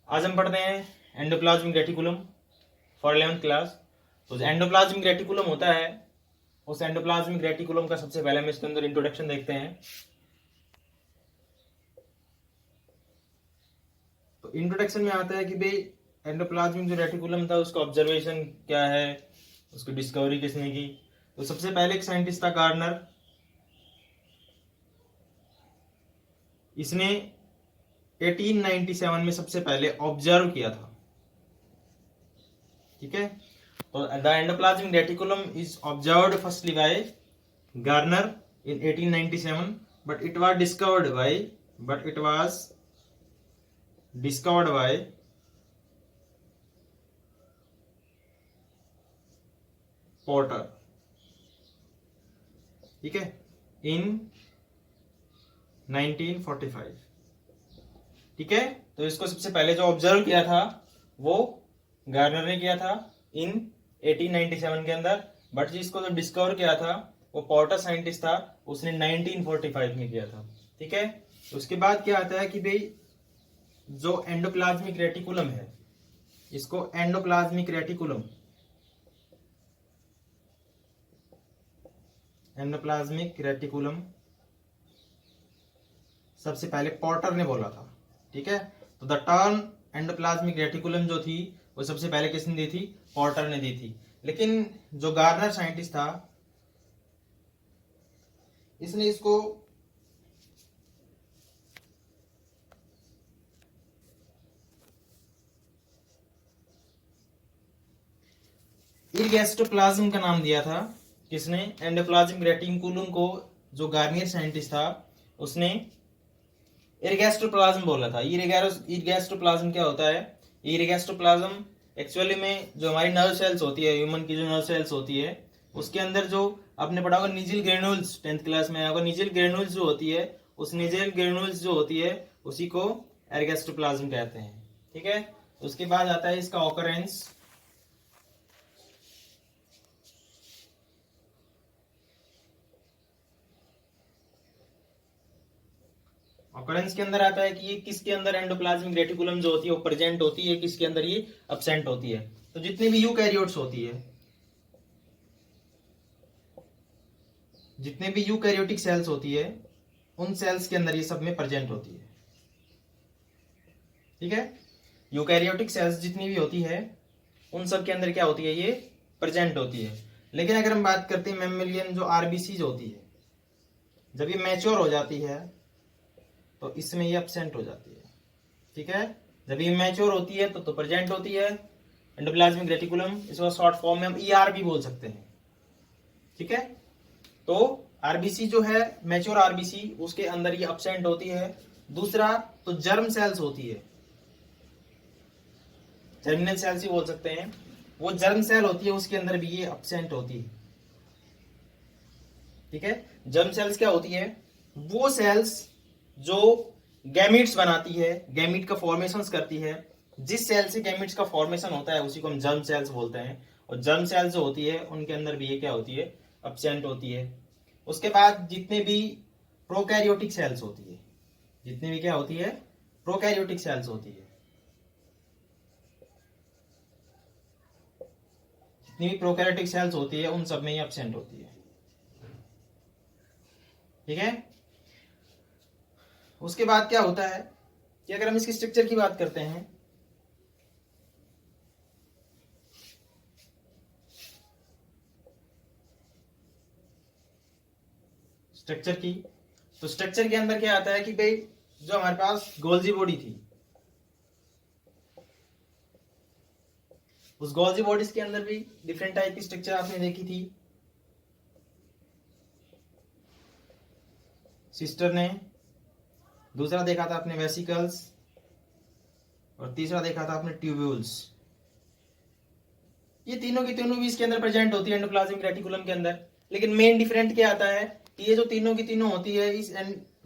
आज हम पढ़ते हैं endoplasmic reticulum for 11th class. तो जो एंडोप्लाज्मिक रेटिकुलम होता है, उस एंडोप्लाज्मिक रेटिकुलम का सबसे पहले हम इसके अंदर इंट्रोडक्शन देखते हैं। तो इंट्रोडक्शन में आता है कि भाई एंडोप्लाज्मिक जो रेटिकुलम था उसका ऑब्जर्वेशन क्या है, उसकी डिस्कवरी किसने की। तो सबसे पहले एक साइंटिस्ट था गार्नर। इसने 1897 में सबसे पहले ऑब्जर्व किया था। ठीक है, तो the endoplasmic reticulum is observed firstly by Garner in 1897, but it was discovered by Porter. ठीक है, इन 1945। ठीक है, तो इसको सबसे पहले जो ऑब्जर्व किया था वो गार्नर ने किया था इन 1897 के अंदर, बट जिसको जो डिस्कवर किया था वो पोर्टर साइंटिस्ट था, उसने 1945 में किया था। ठीक है, उसके बाद क्या आता है कि भाई जो एंडोप्लाज्मिक रेटिकुलम है, इसको एंडोप्लाज्मिक रेटिकुलम सबसे पहले पोर्टर ने बोला था। ठीक है, तो द टर्म एंडोप्लाज्मिक रेटिकुलम जो थी वो सबसे पहले किसने दी थी? पोर्टर ने दी थी। लेकिन जो गार्नर साइंटिस्ट था, इसने इसको इरगैस्ट्रोप्लाज्म का नाम दिया था। किसने? एंडोप्लाज्मिक रेटिकुलम को जो गार्नियर साइंटिस्ट था उसने इरगैस्ट्रोप्लाज्म बोला था। इरगैस्ट्रोप्लाज्म क्या होता है? इरगैस्ट्रोप्लाज्म एक्चुअली में जो हमारी नर्व सेल्स होती है, ह्यूमन की जो नर्व सेल्स होती है, उसके अंदर जो आपने पढ़ा होगा निजिल ग्रेन्यूल्स, 10th क्लास में आया होगा। निजिल ग्रेन्यूल्स जो होती है, उस निजिल ग्रेन्यूल्स जो होती है उसी को एरगैस्ट्रोप्लाज्म कहते हैं। ठीक है, उसके बाद आता है इसका ऑकरेंस। ऑकरेंस के अंदर आता है कि ये किसके अंदर एंडोप्लाज्मिक रेटिकुलम जो होती है वो प्रेजेंट होती है, किसके अंदर ये अब्सेंट होती है। तो जितनी भी यूकैरियोट्स होती है, जितने भी यूकैरियोटिक सेल्स होती है, उन सेल्स के अंदर ये सब में प्रेजेंट होती है। ठीक है, यूकैरियोटिक सेल्स जितनी भी होती है उन सब के अंदर क्या होती है? ये प्रेजेंट होती है। लेकिन अगर हम बात करते हैं मैमेलियन जो आरबीसी होती है, जब ये मैच्योर हो जाती है तो इसमें ये एब्सेंट हो जाती है। ठीक है, जब ये मैच्योर होती है तो प्रेजेंट होती है एंडोप्लाज्मिक रेटिकुलम। इसको शॉर्ट फॉर्म में हम ईआर भी बोल सकते हैं। ठीक है, तो आरबीसी जो है मैच्योर आरबीसी, उसके अंदर ये एब्सेंट होती है। दूसरा तो जर्म सेल्स होती है, जर्मिनल सेल्स ही बोल सकते हैं, वो जर्म सेल होती है, उसके अंदर भी ये एब्सेंट होती है। ठीक है, जर्म सेल्स क्या होती है? वो सेल्स जो गैमीट्स बनाती है, गैमीट का फॉर्मेशन करती है। जिस सेल से गैमीट्स का फॉर्मेशन होता है उसी को हम जर्म सेल्स बोलते हैं। और जर्म सेल्स जो होती है उनके अंदर भी ये क्या होती है? एब्सेंट होती है। उसके बाद जितने भी प्रोकैरियोटिक सेल्स होती है, जितनी भी क्या होती है? प्रोकैरियोटिक सेल्स होती है, जितनी भी प्रोकैरियोटिक सेल्स होती है उन सब में ये एब्सेंट होती है। ठीक है, उसके बाद क्या होता है कि अगर हम इसकी स्ट्रक्चर की बात करते हैं, स्ट्रक्चर की, तो स्ट्रक्चर के अंदर क्या आता है कि भाई जो हमारे पास गोल्जी बॉडी थी, उस गोल्जी बॉडीज के अंदर भी डिफरेंट टाइप की स्ट्रक्चर आपने देखी थी। सिस्टर ने, दूसरा देखा था आपने वेसिकल्स, और तीसरा देखा था आपने ट्यूब्यूल्स। ये तीनों की तीनों भी इसके अंदर प्रेजेंट होती है एंडोप्लाज्मिक रेटिकुलम के अंदर। लेकिन मेन डिफरेंट क्या आता है कि ये जो तीनों की तीनों होती है इस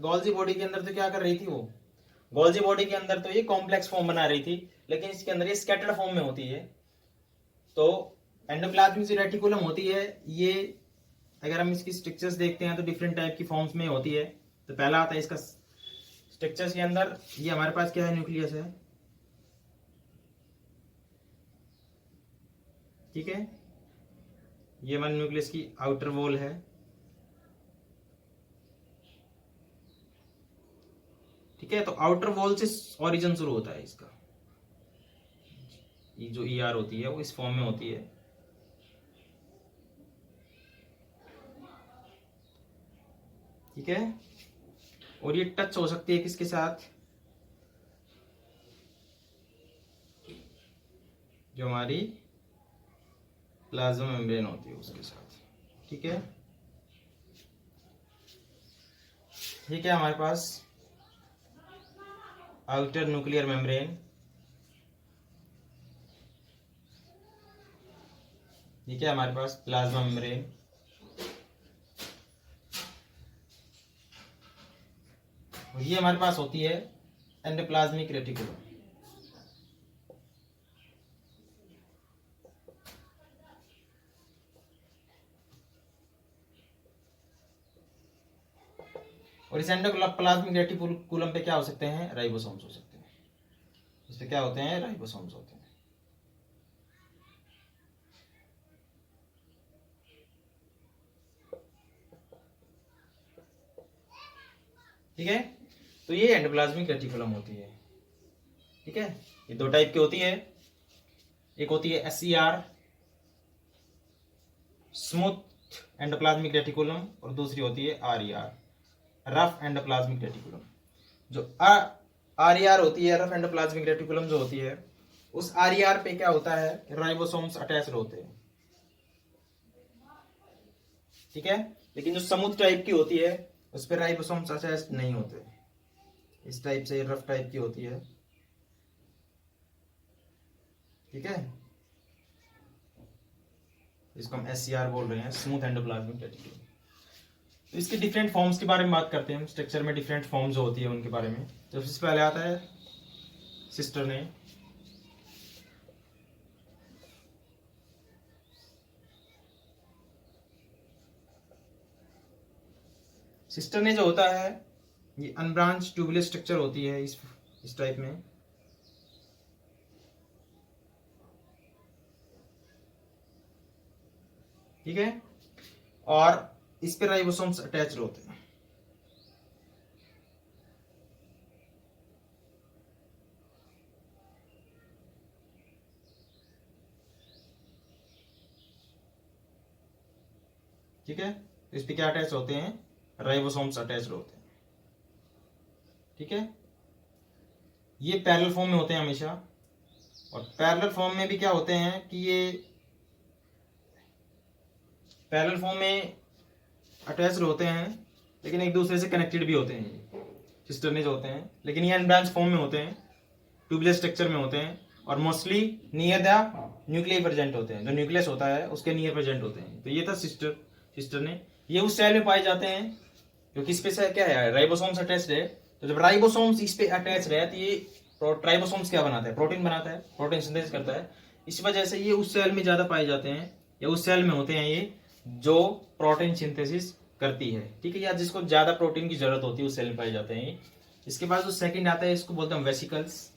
गोल्जी बॉडी के अंदर, तो क्या कर रही थी वो? गोल्जी बॉडी के अंदर तो ये कॉम्प्लेक्स फॉर्म बना रही थी, लेकिन इसके अंदर ये स्कैटर्ड फॉर्म में होती है। तो एंडोप्लाज्मिक रेटिकुलम होती है ये, अगर हम इसकी स्ट्रक्चर्स देखते हैं तो डिफरेंट टाइप की फॉर्म्स में होती है। तो पहला आता है इसका स्ट्रक्चर्स के अंदर, ये हमारे पास क्या है? न्यूक्लियस है। ठीक है, ये हमारे न्यूक्लियस की आउटर वॉल है। ठीक है, तो आउटर वॉल से ओरिजिन शुरू होता है इसका। ये जो ER होती है वो इस फॉर्म में होती है। ठीक है, और ये टच हो सकती है किसके साथ, जो हमारी प्लाज्मा मेम्ब्रेन होती है उसके साथ। ठीक है, ठीक है, हमारे पास आउटर न्यूक्लियर मेम्ब्रेन, ठीक है, हमारे पास प्लाज्मा मेम्ब्रेन, और ये हमारे पास होती है एंडोप्लाज्मिक रेटिकुलम। और इस एंडोप्लाज्मिक रेटिकुलम पे क्या हो सकते हैं, राइबोसोम्स हो सकते हैं। इस पे क्या होते हैं, राइबोसोम्स होते हैं। ठीक है, तो ये एंडोप्लाज्मिक रेटिकुलम होती है। ठीक है, ये दो टाइप की होती है, एक होती है SER स्मूथ एंडोप्लाज्मिक रेटिकुलम, और दूसरी होती है RER रफ एंडोप्लाज्मिक रेटिकुलम। जो RER होती है, रफ एंडोप्लाज्मिक रेटिकुलम जो होती है, उस RER पे क्या होता है, राइबोसोम्स अटैच्ड होते हैं। ठीक है, लेकिन जो स्मूथ टाइप की होती है उस पर राइबोसोम्स अटैच्ड नहीं होते। इस टाइप से रफ टाइप की होती है। ठीक है, इसको हम SCR बोल रहे हैं, स्मूथ एंडोप्लाज्मिक रेटिकुलम। तो इसके डिफरेंट फॉर्म्स के बारे में बात करते हैं, स्ट्रक्चर में डिफरेंट फॉर्म्स जो होती है उनके बारे में। तो सबसे पहले आता है सिस्टर ने, सिस्टर ने जो होता है ये अनब्रांच ट्यूबुलर स्ट्रक्चर होती है इस टाइप में। ठीक है, और इस पे राइबोसोम्स अटैच्ड होते हैं। ठीक है, तो इस पे क्या अटैच होते हैं, राइबोसोम्स अटैच्ड होते हैं। ठीक है, ये पैरेलल फॉर्म में होते हैं हमेशा, और पैरेलल फॉर्म में भी क्या होते हैं कि ये पैरेलल फॉर्म में अटैच्ड होते हैं, लेकिन एक दूसरे से कनेक्टेड भी होते हैं सिस्टर ने जो होते हैं, लेकिन ये अनब्रांच फॉर्म में होते हैं, ट्यूबुलर स्ट्रक्चर में होते हैं, और mostly near the nuclear present होते हैं। जो न्यूक्लियस होता है उसके नियर प्रेजेंट होते हैं। तो ये था सिस्टर ने, ये उस सेल में पाए जाते हैं क्योंकि इस पे से क्या है, राइबोसोम्स अटैच्ड है। तो जब राइबोसोम्स इस पे अटैच है तो ये राइबोसोम्स क्या बनाता है, प्रोटीन बनाता है, प्रोटीन सिंथेसिस करता है। इस वजह से ये उस सेल में ज्यादा पाए जाते हैं, या उस सेल में होते हैं ये जो प्रोटीन सिंथेसिस करती है। ठीक है, या जिसको ज्यादा प्रोटीन की जरूरत होती है उस सेल में पाए जाते हैं ये। इसके बाद जो सेकंड आता है इसको बोलते हैं वेसिकल्स।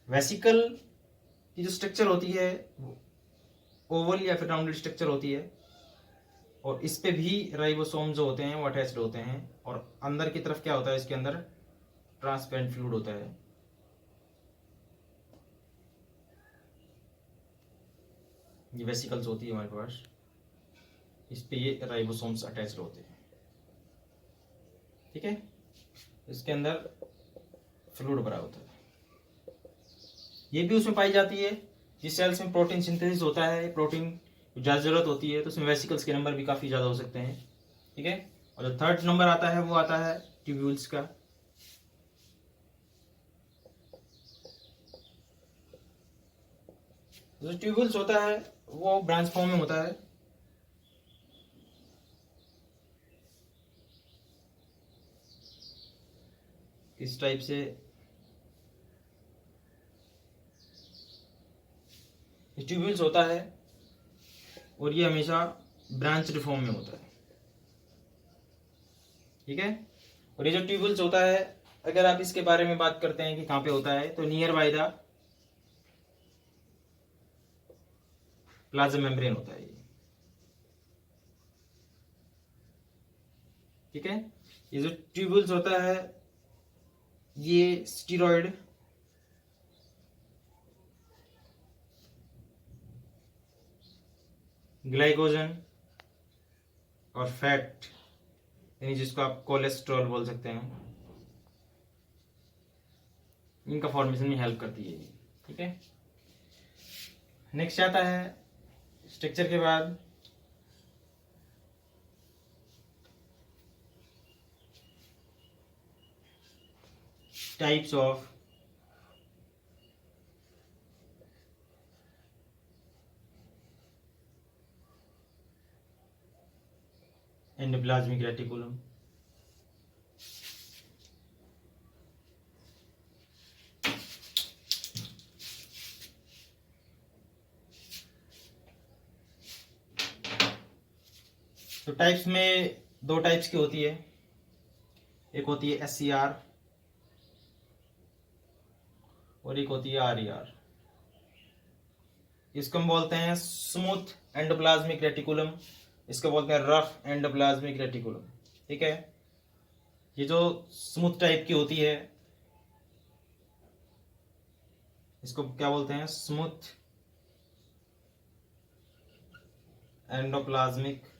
वेसिकल की जो स्ट्रक्चर होती है ओवल या फिर राउंडेड स्ट्रक्चर होती है, और इस पे भी राइबोसोम जो होते हैं वो अटैच्ड होते हैं, और अंदर की तरफ क्या होता है, इसके अंदर ट्रांसपेरेंट फ्लूइड होता है। ये वेसिकल्स होती है हमारे पास, इस पे ये राइबोसोम्स अटैच्ड होते हैं। ठीक है, इसके अंदर फ्लूइड भरा होता है। ये भी उसमें पाई जाती है जिस सेल्स में प्रोटीन सिंथेसिस होता है, प्रोटीन ज्यादा जरूरत होती है, तो उसमें वेसिकल्स के नंबर भी काफी ज्यादा हो सकते हैं। ठीक है, और जो थर्ड नंबर आता है वो आता है ट्यूब्यूल्स का। जो ट्यूब्यूल्स होता है वो ब्रांच फॉर्म में होता है। इस टाइप से ट्यूब्यूल्स होता है, और ये हमेशा ब्रांच फॉर्म में होता है। ठीक है, और ये जो ट्यूबुल्स होता है, अगर आप इसके बारे में बात करते हैं कि कहाँ पे होता है, तो near by the plasma membrane होता है ये, ठीक है। ये जो ट्यूबुल्स होता है ये स्टीरॉयड ग्लाइकोजन और फैट, यानी जिसको आप कोलेस्ट्रॉल बोल सकते हैं, इनका फॉर्मेशन में हेल्प करती है, ठीक है। नेक्स्ट आता है स्ट्रक्चर के बाद टाइप्स ऑफ एंडोप्लाज्मिक रेटिकुलम। तो टाइप्स में दो टाइप्स की होती है, एक होती है SCR और एक होती है RER। इसको हम बोलते हैं स्मूथ एंडोप्लाज्मिक रेटिकुलम, इसको बोलते हैं रफ एंडोप्लाज्मिक रेटिकुलम, ठीक है। ये जो स्मूथ टाइप की होती है इसको क्या बोलते हैं, स्मूथ एंडोप्लाज्मिक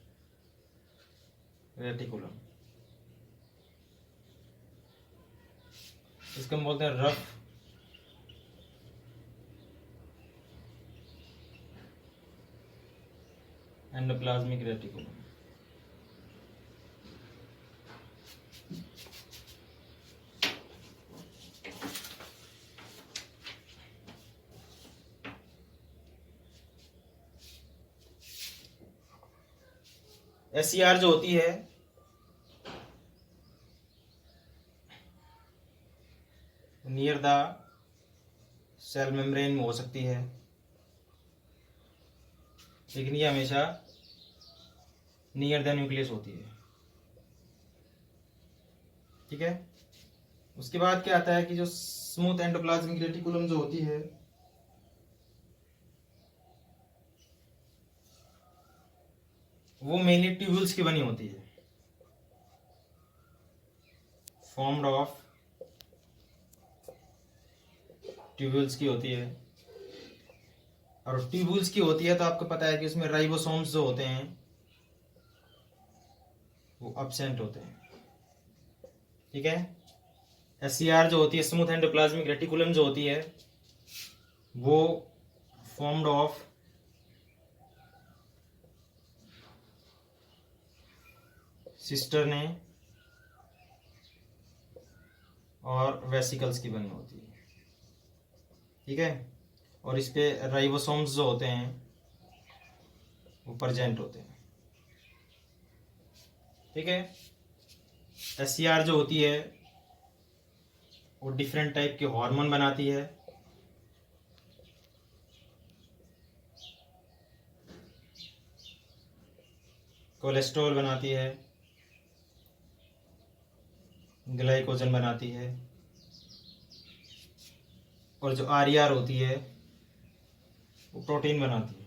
रेटिकुलम। इसको हम बोलते हैं रफ एंडोप्लाज्मिक रेटिकुलम। SCR जो होती है नियर द सेल मेम्ब्रेन में हो सकती है, लेकिन ये हमेशा नियर द न्यूक्लियस होती है, ठीक है। उसके बाद क्या आता है कि जो स्मूथ एंडोप्लाज्मिक रेटिकुलम जो होती है वो मेनली ट्यूबुल्स की बनी होती है, फॉर्म्ड ऑफ ट्यूबुल्स की होती है। और ट्यूबुल्स की होती है तो आपको पता है कि उसमें राइबोसोम्स जो होते हैं वो एब्सेंट होते हैं, ठीक है। SCR जो होती है स्मूथ एंडोप्लाज्मिक रेटिकुलम जो होती है वो फॉर्म्ड ऑफ सिस्टर्ने और वेसिकल्स की बनी होती है, ठीक है। और इस पे राइबोसोम्स जो होते हैं वो प्रेजेंट होते हैं, ठीक है। SCR जो होती है वो डिफरेंट टाइप के हार्मोन बनाती है, कोलेस्ट्रॉल बनाती है, ग्लाइकोजन बनाती है, और जो RER होती है वो प्रोटीन बनाती है,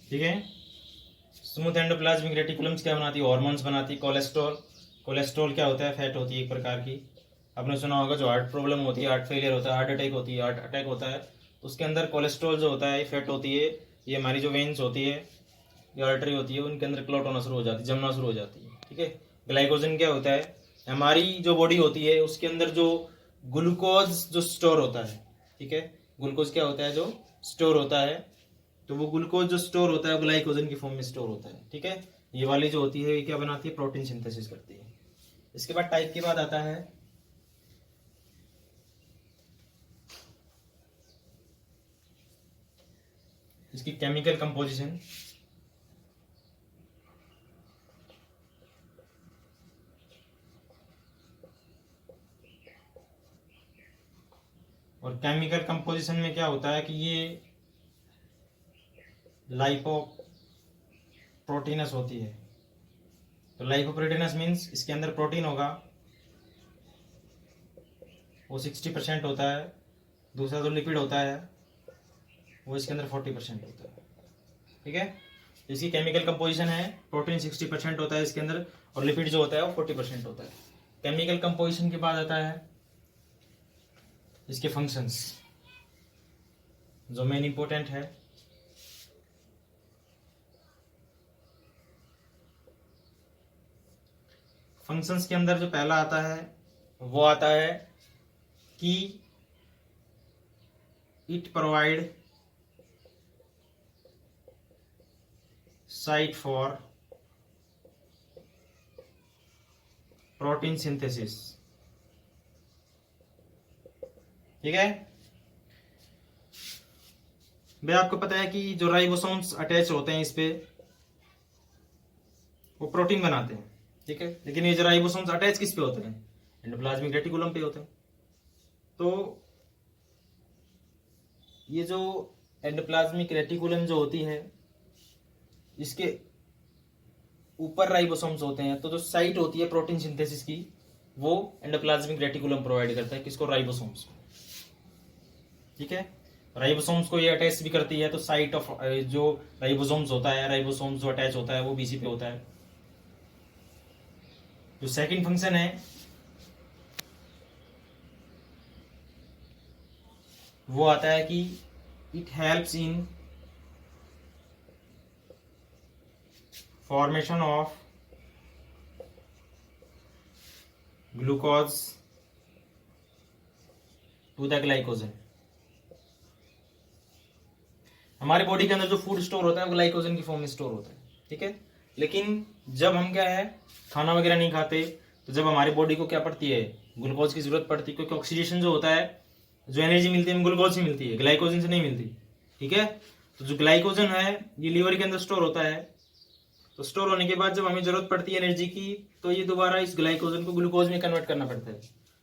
ठीक है। स्मूथ एंडोप्लाज्मिक रेटिकुलम्स क्या बनाती है, हार्मोन्स बनाती है। कोलेस्ट्रॉल, कोलेस्ट्रॉल क्या होता है, फैट होती है एक प्रकार की। आपने सुना होगा जो हार्ट प्रॉब्लम होती है, हार्ट फेलियर होता है, हार्ट अटैक होती है, हार्ट अटैक होता है, तो उसके अंदर कोलेस्ट्रॉल जो होता है फैट होती है, ये हमारी जो वेन्स होती है या आर्टरी होती है उनके अंदर क्लॉट होना शुरू हो जाती है, जमना शुरू हो जाती है, ठीक है। ग्लाइकोजन क्या होता है, हमारी जो बॉडी होती है उसके अंदर जो ग्लूकोज जो स्टोर होता है, ठीक है। ग्लूकोज क्या होता है जो स्टोर होता है, तो वो ग्लूकोज जो स्टोर होता है वो ग्लाइकोजन की फॉर्म में स्टोर होता है, ठीक है। ये वाली जो होती है ये क्या बनाती है, प्रोटीन सिंथेसिस करती है। इसके बाद टाइप के बाद आता है इसकी केमिकल कंपोजिशन। और केमिकल कंपोजिशन में क्या होता है कि ये लाइपोप्रोटीनस होती है। तो लाइपोप्रोटीनस मीन्स इसके अंदर प्रोटीन होगा, वो 60% होता है। दूसरा जो लिपिड होता है वो इसके अंदर 40% होता है। ठीक है, इसकी केमिकल कंपोजिशन है, प्रोटीन 60% होता है इसके अंदर और लिपिड जो होता है वो 40% होता है। केमिकल कंपोजिशन के बाद आता है इसके फंक्शंस, जो मेन इंपॉर्टेंट है। फंक्शंस के अंदर जो पहला आता है वो आता है कि it provide site for protein synthesis. ठीक है भाई, आपको पता है कि जो राइबोसोम्स अटैच होते हैं इस पे वो प्रोटीन बनाते हैं। ठीक है, लेकिन ये जो राइबोसोम्स अटैच किस पे होते हैं? एंडोप्लाज्मिक रेटिकुलम पे होते हैं। तो ये जो एंडोप्लाज्मिक रेटिकुलम जो होती है इसके ऊपर राइबोसोम्स होते हैं। तो जो साइट होती है प्रोटीन सिंथेसिस की वो एंडोप्लाज्मिक रेटिकुलम प्रोवाइड करता है। किसको? राइबोसोम्स। ठीक है, राइबोसोम्स को ये अटैच भी करती है। तो साइट ऑफ जो राइबोसोम्स होता है, राइबोसोम्स जो अटैच होता है वो बीसी पे होता है। जो सेकंड फंक्शन है वो आता है कि it helps in formation of glucose to the glycogen. हमारे बॉडी के अंदर जो फूड स्टोर होता है वो ग्लाइकोजन की फॉर्म में स्टोर होता है। ठीक है, लेकिन जब हम क्या है खाना वगैरह नहीं खाते तो जब हमारी बॉडी को क्या पड़ती है? ग्लूकोज की जरूरत पड़ती है, क्योंकि ऑक्सीडेशन जो होता है, जो एनर्जी मिलती है ग्लूकोज से मिलती है, ग्लाइकोजन से नहीं मिलती। ठीक है, तो जो ग्लाइकोजन है ये लीवर के अंदर स्टोर होता है। तो स्टोर होने के बाद जब हमें जरूरत पड़ती है एनर्जी की तो ये दोबारा इस ग्लाइकोजन को ग्लूकोज में कन्वर्ट करना पड़ता है।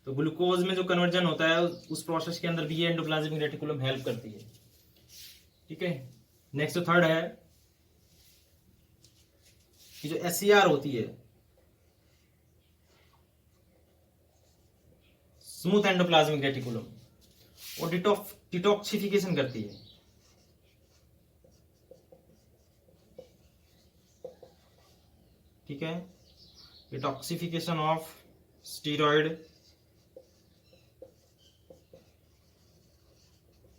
तो ग्लूकोज में जो कन्वर्जन होता है उस प्रोसेस के अंदर भी ये एंडोप्लाज्मिक रेटिकुलम हेल्प करती है। ठीक है, नेक्स्ट जो थर्ड है कि जो एससीआर होती है, स्मूथ एंडोप्लाज्मिक रेटिकुलम, वो डिटॉक्सिफिकेशन करती है। ठीक है, डिटॉक्सिफिकेशन ऑफ स्टीरॉयड,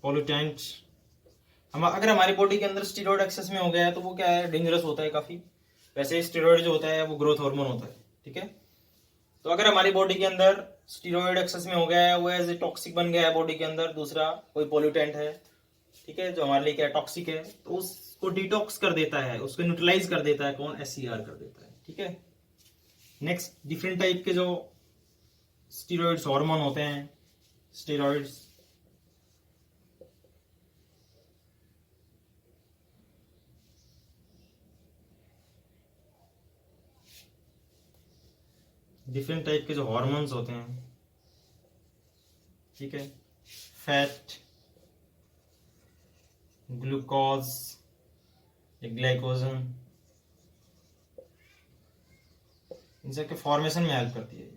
पोल्यूटेंट। हम अगर हमारी बॉडी के अंदर स्टीरॉयड एक्सेस में हो गया है तो वो क्या है? डेंजरस होता है काफी। वैसे स्टीरॉयड जो होता है वो ग्रोथ हार्मोन होता है। ठीक है, तो अगर हमारी बॉडी के अंदर स्टीरॉयड एक्सेस में हो गया है, वो एज ए टॉक्सिक बन गया है बॉडी के अंदर, दूसरा कोई पोल्यूटेंट है, ठीक है, जो हमारे लिए क्या टॉक्सिक है, तो उसको डिटॉक्स कर देता है, उसको न्यूट्रलाइज कर देता है। कौन? एससीआर कर देता है। ठीक है, नेक्स्ट डिफरेंट टाइप के जो स्टीरॉयड्स हार्मोन होते हैं, स्टीरॉयड्स, डिफरेंट टाइप के जो हार्मोन्स होते हैं। ठीक है, फैट, ग्लूकोज, ग्लाइकोजन, इन सब के फॉर्मेशन में हेल्प करती है।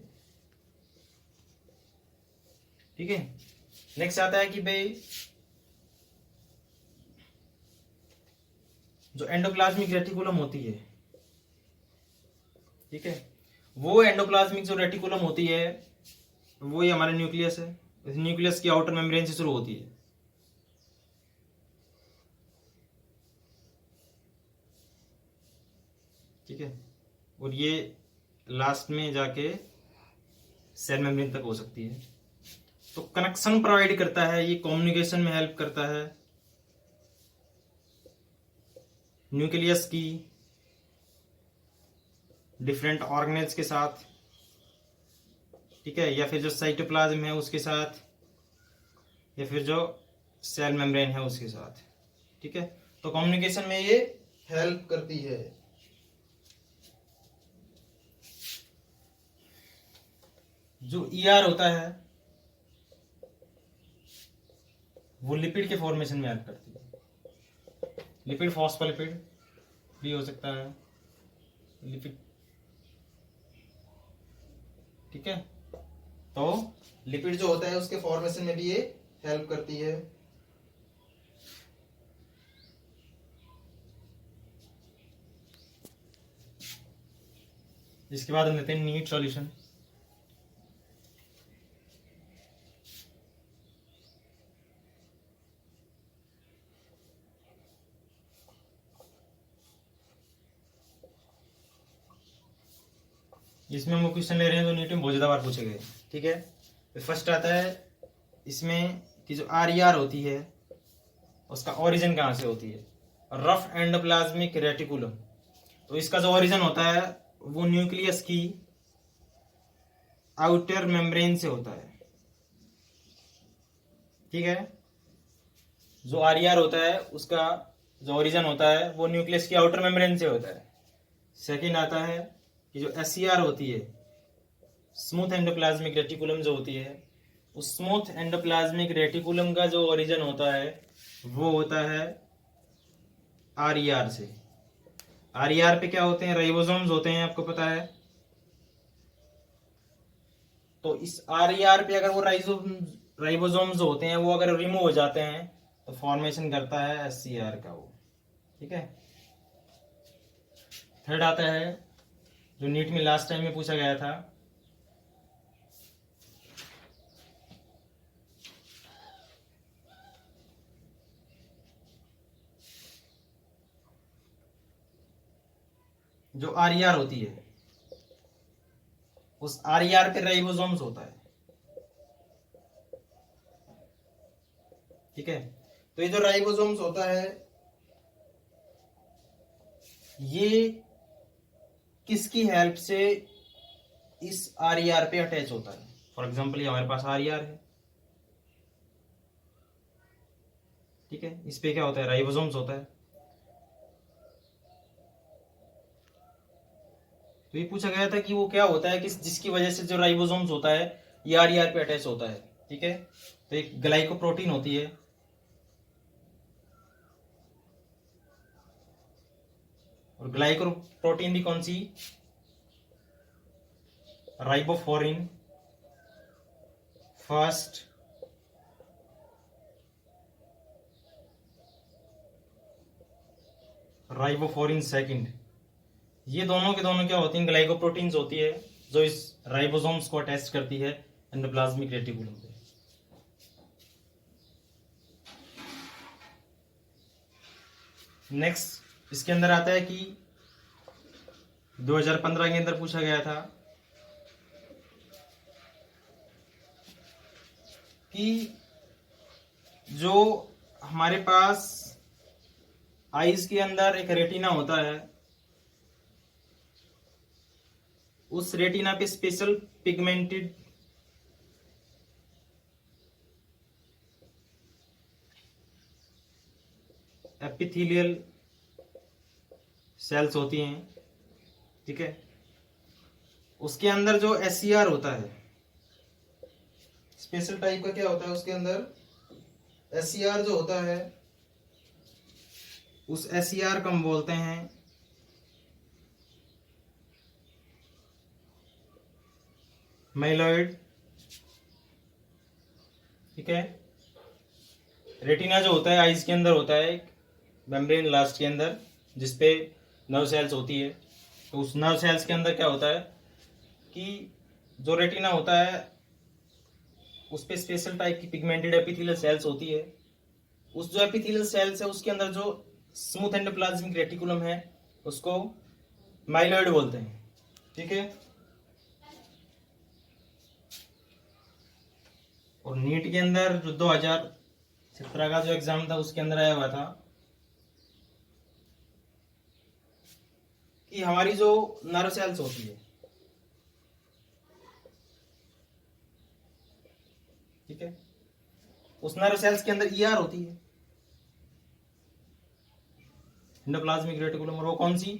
ठीक है, नेक्स्ट आता है कि भाई जो एंडोप्लाज्मिक रेटिकुलम होती है, ठीक है, वो एंडोप्लाज्मिक जो रेटिकुलम होती है वो ही हमारा न्यूक्लियस है। इस न्यूक्लियस की आउटर मेम्ब्रेन से शुरू होती है। ठीक है, और ये लास्ट में जाके सेल मेम्ब्रेन तक हो सकती है। तो कनेक्शन प्रोवाइड करता है, ये कम्युनिकेशन में हेल्प करता है न्यूक्लियस की डिफरेंट ऑर्गेनेल्स के साथ। ठीक है, या फिर जो साइटोप्लाज्म है उसके साथ, या फिर जो सेल मेम्ब्रेन है उसके साथ। ठीक है, तो कम्युनिकेशन में ये हेल्प करती है। जो ईआर होता है वो लिपिड के फॉर्मेशन में हेल्प करती है। लिपिड फॉस्फोलिपिड भी हो सकता है, लिपिड। ठीक है, तो लिपिड जो होता है उसके फॉर्मेशन में भी ये हेल्प करती है। इसके बाद हम लेते हैं नीट सॉल्यूशन। इसमें हम क्वेश्चन ले रहे हैं जो नीट में बहुत ज्यादा बार पूछे गए। ठीक है, तो फर्स्ट आता है इसमें कि जो आर होती है उसका ओरिजिन कहाँ से होती है, रफ एंडोप्लाज्मिक रेटिकुलम। तो इसका जो ओरिजिन होता है वो न्यूक्लियस की आउटर मेम्ब्रेन से होता है। ठीक है, जो आर होता है उसका जो ओरिजिन होता है वो न्यूक्लियस की आउटर मेम्ब्रेन से होता है। सेकंड आता है कि जो एस होती है, स्मूथ एंडोप्लाज्मिक रेटिकुलम जो होती है, उस स्मूथ एंडोप्लाज्मिक रेटिकुलम का जो ओरिजिन होता है वो होता है आर से। आर पे क्या होते हैं, राइबोसोम्स होते हैं, आपको पता है। तो इस आर पे अगर वो राइबोसोम्स होते हैं वो अगर रिमूव हो जाते हैं तो फॉर्मेशन करता है एस का वो। ठीक है, थर्ड आता है जो नीट में लास्ट टाइम में पूछा गया था, जो आर होती है उस आर पे राइबोसोम्स होता है। ठीक है, तो ये जो राइबोसोम्स होता है ये किसकी हेल्प से इस आर पे अटैच होता है। फॉर एग्जाम्पल ये हमारे पास आर है। ठीक है, इस पे क्या होता है, राइबोसोम्स होता है। तो ये पूछा गया था कि वो क्या होता है किस जिसकी वजह से जो राइबोसोम्स होता है ये आर पे अटैच होता है। ठीक है, तो एक ग्लाइकोप्रोटीन होती है, और ग्लाइकोप्रोटीन भी कौन सी, राइबोफ्लोरिन फर्स्ट, राइबोफ्लोरिन सेकंड। ये दोनों के दोनों क्या होती हैं, ग्लाइकोप्रोटीन्स होती है जो इस राइबोसोम्स को अटैच करती है एंडोप्लाज्मिक रेटिकुलम पे। नेक्स्ट इसके अंदर आता है कि 2015 के अंदर पूछा गया था कि जो हमारे पास आईज के अंदर एक रेटिना होता है, उस रेटिना पे स्पेशल पिगमेंटेड एपिथेलियल सेल्स होती हैं। ठीक है, उसके अंदर जो एससीआर होता है, स्पेशल टाइप का क्या होता है उसके अंदर एससीआर जो होता है, उस एससीआर को हम बोलते हैं माइलॉइड। ठीक है, रेटिना जो होता है आईज के अंदर होता है एक मेम्ब्रेन लास्ट के अंदर जिसपे नर्व सेल्स होती है। तो उस नर्व सेल्स के अंदर क्या होता है कि जो रेटिना होता है उस पे स्पेशल टाइप की पिगमेंटेड एपिथेलियल सेल्स होती है। उस जो एपिथेलियल सेल्स है उसके अंदर जो स्मूथ एंडोप्लाज्मिक रेटिकुलम है उसको माइलॉइड बोलते हैं। ठीक है, और नीट के अंदर जो 2017 का जो एग्जाम था उसके अंदर आया हुआ था कि हमारी जो नर्व सेल्स होती है, ठीक है, उस नर्व सेल्स के अंदर ईआर होती है, एंडोप्लाज्मिक रेटिकुलम, और वो कौन सी,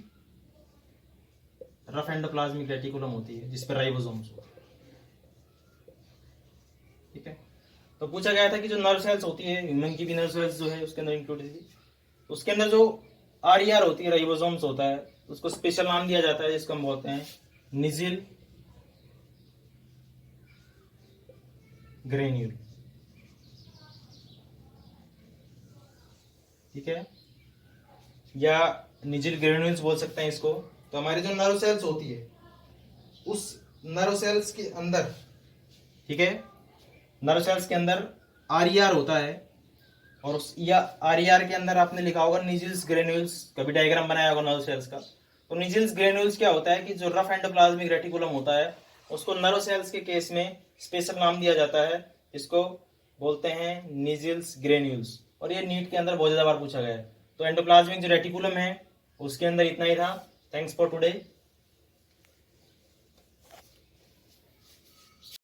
रफ एंडोप्लाज्मिक रेटिकुलम होती है जिस पर राइबोसोम्स होते हैं। ठीक है, तो पूछा गया था कि जो नर्व सेल्स होती है ह्यूमन की भी नर्व सेल्स जो है उसके अंदर इंक्लूडेड थी, उसके अंदर जो आरईआर होती है, राइबोसोम्स होता है, उसको स्पेशल नाम दिया जाता है जिसको हम बोलते हैं निजिल ग्रेन्यूल। ठीक है, या निजिल ग्रेन्यूल्स बोल सकते हैं इसको। तो हमारी जो नर्व सेल्स होती है, उस नर्व सेल्स के अंदर, ठीक है, नर्व सेल्स के अंदर आरईआर होता है, और उस या आरईआर के अंदर आपने लिखा होगा निजिल्स ग्रेन्यूल्स, कभी डायग्राम बनाया होगा नर्व सेल्स का। तो निजिल्स ग्रेन्यूल्स क्या होता है कि जो रफ एंडोप्लाज्मिक रेटिकुलम होता है, उसको नर्व सेल्स के केस में स्पेशल नाम दिया जाता है, इसको बोलते हैं निजिल्स ग्रेन्यूल्स। और ये नीट के अंदर बहुत ज्यादा बार पूछा गया है। तो एंडोप्लाज्मिक जो रेटिकुलम है उसके अंदर इतना ही था। Thanks for today.